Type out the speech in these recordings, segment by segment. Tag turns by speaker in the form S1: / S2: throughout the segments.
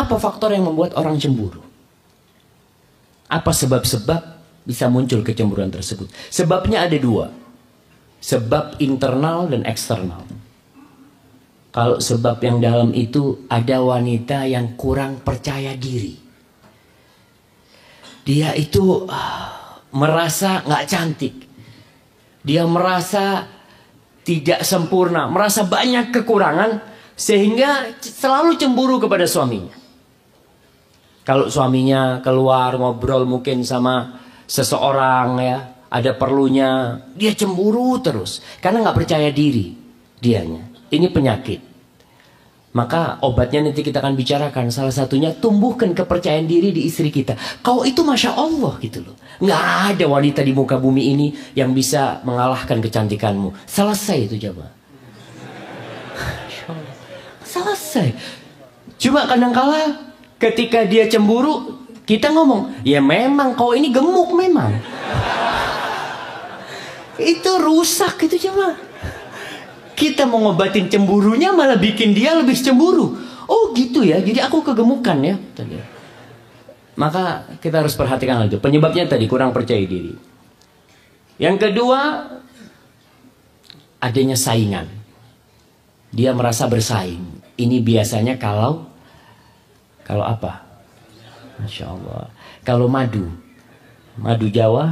S1: Apa faktor yang membuat orang cemburu? Apa sebab-sebab bisa muncul kecemburuan tersebut? Sebabnya ada dua. Sebab internal dan eksternal. Kalau sebab yang dalam itu, ada wanita yang kurang percaya diri. Dia itu merasa nggak cantik. Dia merasa tidak sempurna, merasa banyak kekurangan, sehingga selalu cemburu kepada suaminya. Kalau suaminya keluar ngobrol mungkin sama seseorang ya, ada perlunya, dia cemburu terus karena nggak percaya diri dianya. Ini penyakit. Maka obatnya nanti kita akan bicarakan. Salah satunya, tumbuhkan kepercayaan diri di istri kita. Kau itu Masya Allah gitu loh. Nggak ada wanita di muka bumi ini yang bisa mengalahkan kecantikanmu. Selesai itu jamaah. Selesai. Cuma kadang-kala ketika dia cemburu, kita ngomong, ya memang kau ini gemuk memang. Itu rusak itu jamaah. Kita mau ngobatin cemburunya malah bikin dia lebih cemburu. Oh gitu ya, jadi aku kegemukan ya. Maka kita harus perhatikan hal itu. Penyebabnya tadi kurang percaya diri. Yang kedua, adanya saingan. Dia merasa bersaing. Ini biasanya kalau apa? Masya Allah. Kalau madu Jawa.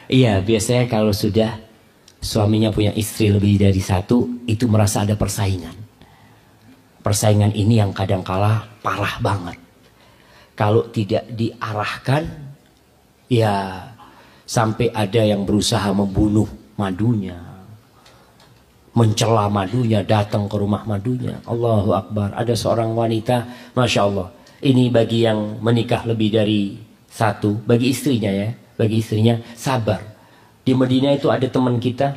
S1: Iya, biasanya kalau sudah suaminya punya istri lebih dari satu, itu merasa ada persaingan. Persaingan ini yang kadangkala parah banget. Kalau tidak diarahkan, ya sampai ada yang berusaha membunuh madunya, mencela madunya, datang ke rumah madunya. Allahu Akbar. Ada seorang wanita, Masya Allah. Ini bagi yang menikah lebih dari satu, bagi istrinya ya, bagi istrinya sabar. Di Madinah itu ada teman kita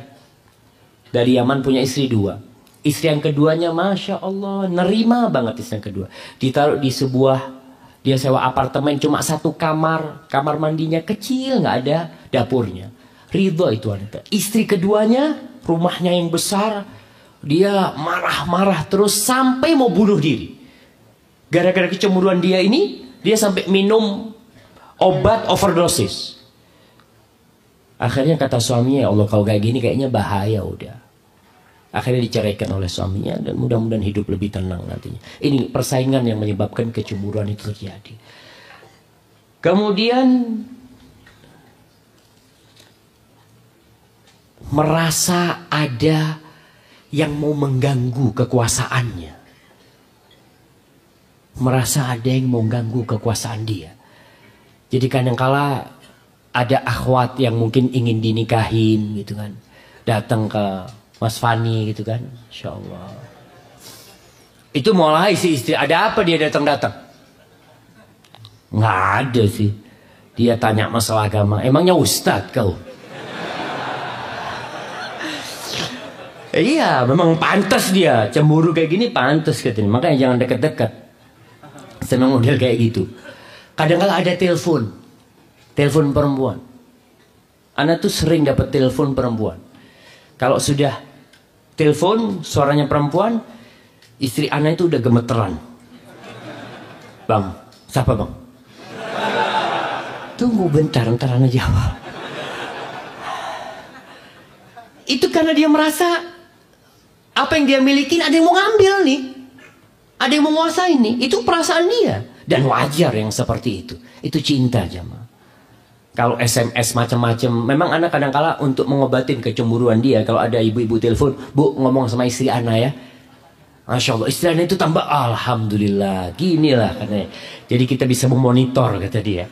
S1: dari Yaman punya istri dua. Istri yang keduanya Masya Allah nerima banget istri yang kedua. Ditaruh di sebuah, dia sewa apartemen cuma satu kamar. Kamar mandinya kecil, nggak ada dapurnya. Ridho itu wanita. Istri keduanya rumahnya yang besar. Dia marah-marah terus sampai mau bunuh diri. Gara-gara kecemburuan dia ini, dia sampai minum obat overdosis. Akhirnya kata suaminya, ya Allah kalau kayak gini kayaknya bahaya udah. Akhirnya diceraikan oleh suaminya dan mudah-mudahan hidup lebih tenang nantinya. Ini persaingan yang menyebabkan kecemburuan itu terjadi. Kemudian merasa ada yang mau mengganggu kekuasaannya. Merasa ada yang mau mengganggu kekuasaan dia. Jadi kadangkala ada akhwat yang mungkin ingin dinikahin gitu kan, datang ke Mas Fani gitu kan, Insya Allah. Itu mulai si istri, ada apa dia datang-datang? Nggak ada sih. Dia tanya masalah agama, emangnya ustadz kau? Iya, memang pantas dia cemburu kayak gini, pantas katanya. Makanya jangan deket-deket. Senang model kayak gitu. Kadang-kala ada telepon perempuan. Ana tuh sering dapat telepon perempuan. Kalau sudah telepon suaranya perempuan, istri Ana itu udah gemeteran. Bang, siapa bang? Tunggu bentar, ntar Ana jawab. Itu karena dia merasa apa yang dia miliki ada yang mau ngambil nih, ada yang mau menguasai nih. Itu perasaan dia dan wajar yang seperti itu. Itu cinta jamaah. Kalau SMS macam-macam, memang anak kadang-kala untuk mengobatin kecemburuan dia. Kalau ada ibu-ibu telepon, Bu ngomong sama istri anak ya, Masya Allah istri anak itu tambah Alhamdulillah, ginilah katanya. Jadi kita bisa memonitor kata dia.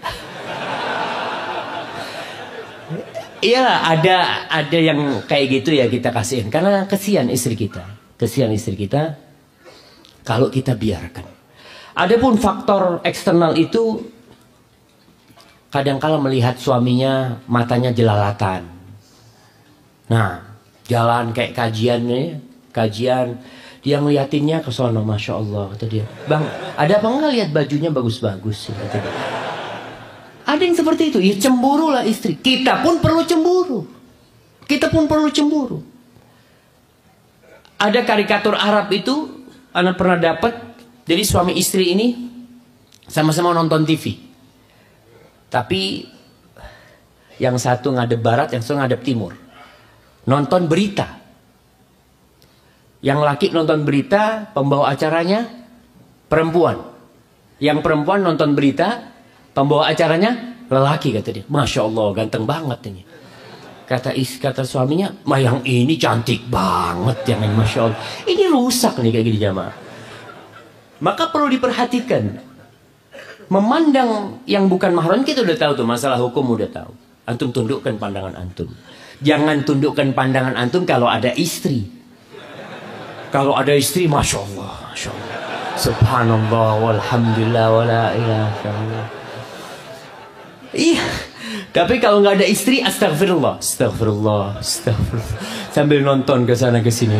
S1: Iya ada yang kayak gitu ya kita kasihin. Karena kesian istri kita. Kesian istri kita kalau kita biarkan. Adapun faktor eksternal itu, kadangkala melihat suaminya matanya jelalatan. Nah, jalan kayak kajian, dia ngeliatinnya ke sono, Masya Allah, kata dia. Bang, ada apa enggak lihat bajunya bagus-bagus? Kata dia. Ada yang seperti itu, ya cemburu lah istri. Kita pun perlu cemburu. Ada karikatur Arab itu, anak pernah dapat, Jadi suami istri ini sama-sama nonton TV. Tapi yang satu ngadep barat, yang satu ngadep timur. Nonton berita. Yang laki nonton berita, pembawa acaranya perempuan. Yang perempuan nonton berita, pembawa acaranya lelaki, kata dia. Masya Allah, ganteng banget ini. Kata suaminya, "Ma, yang ini cantik banget, yang ini Masya Allah. Ini rusak nih kayak gini jamaah." Maka perlu diperhatikan. Memandang yang bukan mahram, kita udah tahu tuh, masalah hukum udah tahu. Antum tundukkan pandangan antum. Jangan tundukkan pandangan antum kalau ada istri. Kalau ada istri, Masya Allah, Masya Allah. Subhanallah, walhamdulillah, wala ilaha illallah. Iya. Tapi kalau nggak ada istri, astagfirullah, astagfirullah, astagfirullah. Sambil nonton ke sana ke sini.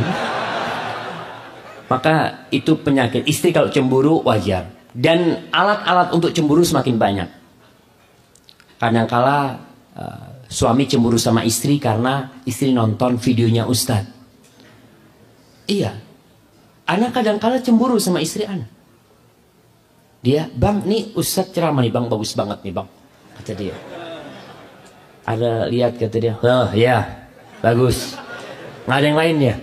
S1: Maka itu penyakit. Istri kalau cemburu wajar. Dan alat-alat untuk cemburu semakin banyak. Kadangkala suami cemburu sama istri karena istri nonton videonya ustadz. Iya. Anak kadangkala cemburu sama istri anak. Dia, "Bang, nih ustadz ceramah nih bang, bagus banget nih bang," kata dia. Ada lihat, kata dia. "Oh ya, bagus. Nggak ada yang lain ya?"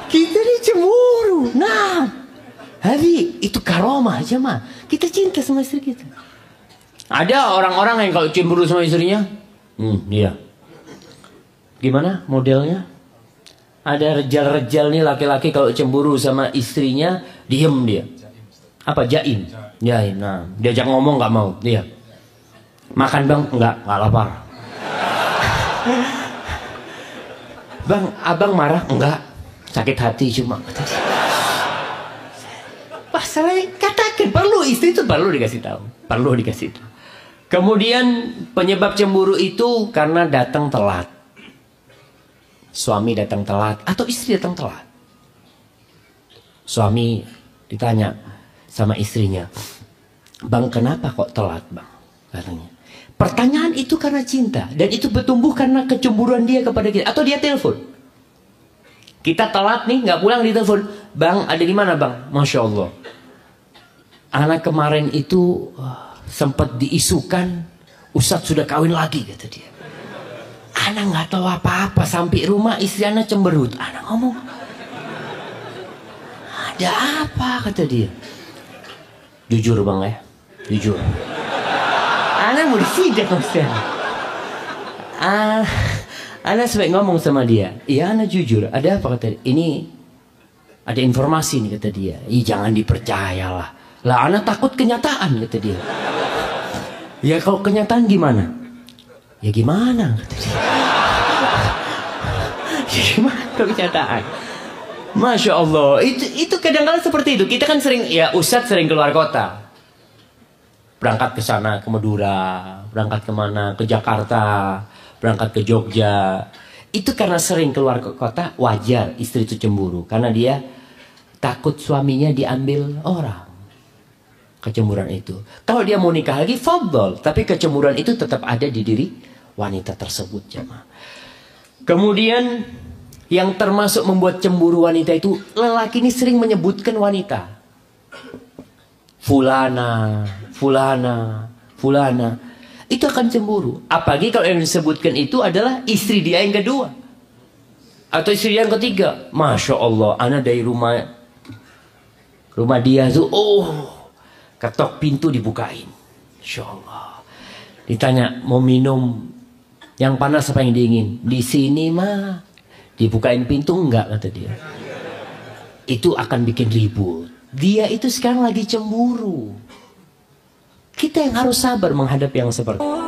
S1: Kita ini cemburu. Nah, Habi, itu karomah aja mah. Kita cinta sama istri kita. Ada orang-orang yang kalau cemburu sama istrinya, iya. Gimana modelnya? Ada rejal-rejal nih laki-laki kalau cemburu sama istrinya, diem dia. Apa? Jaim. Jaim. Nah, diajak ngomong nggak mau. Dia. "Makan bang?" Nggak lapar. "Bang, abang marah?" "Enggak. Sakit hati cuma." Masalahnya katakan, perlu, istri itu perlu dikasih tahu. Perlu dikasih tahu. Kemudian penyebab cemburu itu karena datang telat. Suami datang telat atau istri datang telat. Suami ditanya sama istrinya, "Bang, kenapa kok telat bang?" Katanya. Pertanyaan itu karena cinta. Dan itu bertumbuh karena kecemburuan dia kepada kita. Atau dia telepon. Kita telat nih, nggak pulang, di telepon. "Bang, ada di mana bang?" Masya Allah. Anak kemarin itu sempat diisukan, Ustadz sudah kawin lagi, kata dia. Anak nggak tahu apa-apa. Sampai rumah istri anak cemberut. Anak ngomong, "Ada apa?" kata dia. Jujur bang ya, jujur. Anak mau disidak Ustaz. Anak sampai ngomong sama dia, "Iya anak jujur, ada apa?" kata dia. "Ini ada informasi nih," kata dia. "Ih, jangan dipercayalah." "Lah anak takut kenyataan," kata dia. "Ya kalau kenyataan gimana?" "Ya gimana?" kata dia. "Ya gimana kalau kenyataan?" Masya Allah, itu kadang-kadang seperti itu. Kita kan sering, ya Ustadz sering keluar kota. Berangkat ke sana, ke Madura, berangkat kemana, ke Jakarta, berangkat ke Jogja. Itu karena sering keluar ke kota, wajar istri itu cemburu. Karena dia takut suaminya diambil orang. Kecemburuan itu. Kalau dia mau nikah lagi, fadol. Tapi kecemburuan itu tetap ada di diri wanita tersebut, jemaah. Kemudian yang termasuk membuat cemburu wanita itu, lelaki ini sering menyebutkan wanita. Fulana, fulana, fulana. Itu akan cemburu. Apalagi kalau yang disebutkan itu adalah istri dia yang kedua. Atau istri yang ketiga. Masya Allah, anak dari rumah dia tuh, ketok pintu dibukain. Masya Allah. Ditanya, "Mau minum yang panas apa yang dingin?" "Di sini mah." Dibukain pintu, enggak, kata dia. Itu akan bikin ribut. Dia itu sekarang lagi cemburu. Kita yang harus sabar menghadapi yang seperti itu.